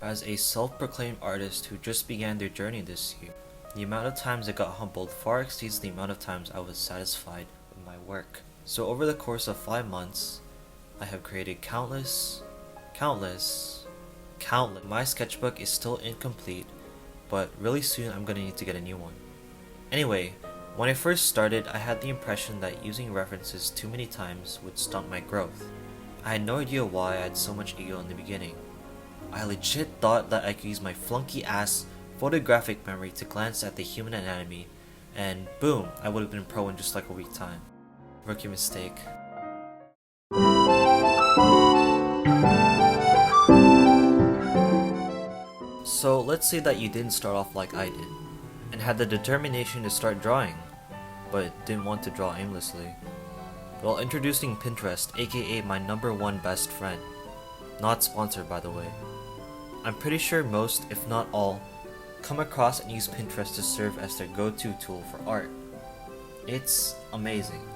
As a self-proclaimed artist who just began their journey this year, the amount of times I got humbled far exceeds the amount of times I was satisfied with my work. So over the course of 5 months, I have created countless. My sketchbook is still incomplete, but really soon I'm gonna need to get a new one. Anyway, when I first started, I had the impression that using references too many times would stunt my growth. I had no idea why I had so much ego in the beginning. I legit thought that I could use my flunky ass photographic memory to glance at the human anatomy, and boom, I would have been pro in just like a week time. Rookie mistake. So let's say that you didn't start off like I did, and had the determination to start drawing, but didn't want to draw aimlessly. Well, introducing Pinterest, aka my #1 best friend. Not sponsored, by the way. I'm pretty sure most, if not all, come across and use Pinterest to serve as their go-to tool for art. It's amazing.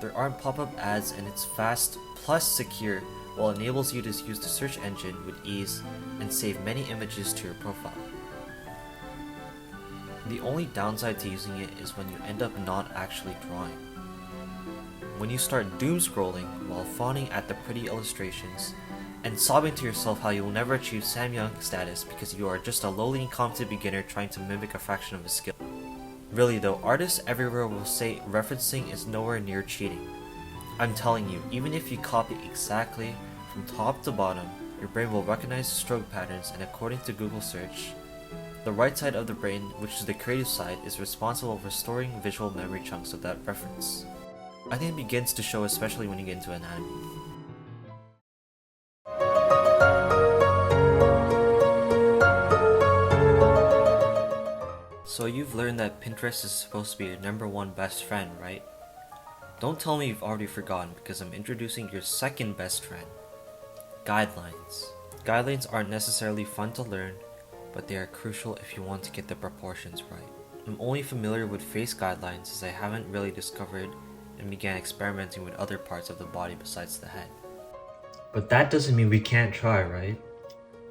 There aren't pop-up ads and it's fast plus secure, while enables you to use the search engine with ease and save many images to your profile. The only downside to using it is when you end up not actually drawing. When you start doom scrolling while fawning at the pretty illustrations and sobbing to yourself how you will never achieve Sam Young status because you are just a lowly incompetent beginner trying to mimic a fraction of his skill. Really though, artists everywhere will say referencing is nowhere near cheating. I'm telling you, even if you copy exactly from top to bottom, your brain will recognize stroke patterns, and according to Google search, the right side of the brain, which is the creative side, is responsible for storing visual memory chunks of that reference. I think it begins to show especially when you get into anatomy. So you've learned that Pinterest is supposed to be your #1 best friend, right? Don't tell me you've already forgotten, because I'm introducing your second best friend, guidelines. Guidelines aren't necessarily fun to learn, but they are crucial if you want to get the proportions right. I'm only familiar with face guidelines as I haven't really discovered and began experimenting with other parts of the body besides the head. But that doesn't mean we can't try, right?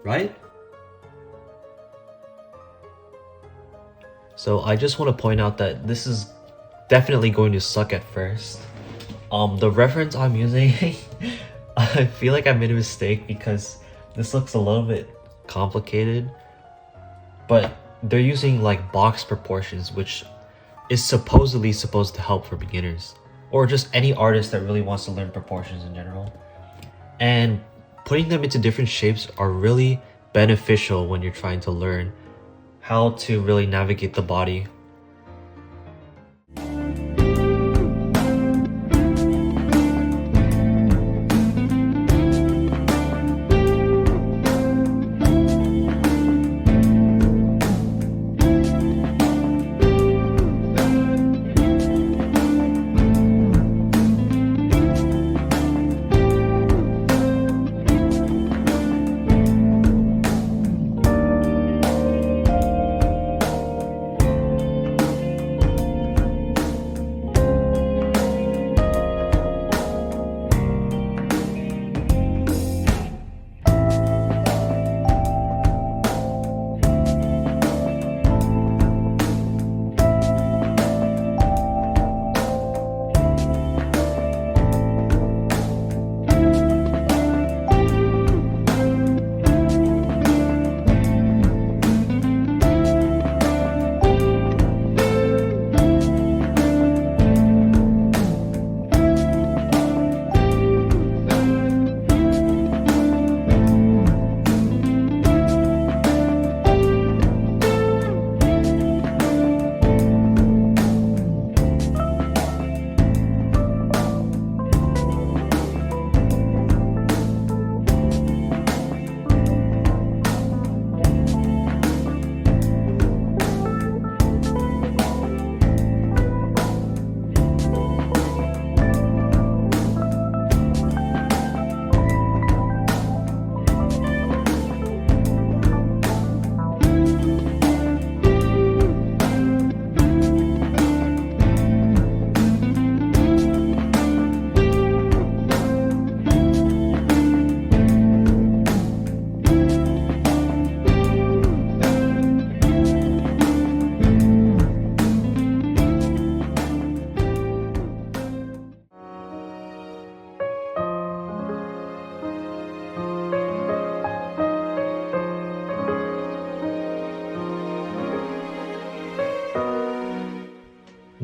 Right? So I just want to point out that this is definitely going to suck at first. The reference I'm using, I feel like I made a mistake because this looks a little bit complicated, but they're using like box proportions, which is supposedly supposed to help for beginners or just any artist that really wants to learn proportions in general. And putting them into different shapes are really beneficial when you're trying to learn how to really navigate the body.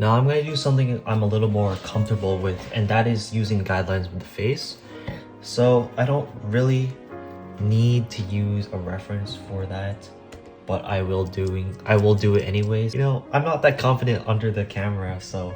Now I'm going to do something I'm a little more comfortable with, and that is using guidelines with the face. So I don't really need to use a reference for that, but I will do it anyways. You know, I'm not that confident under the camera, so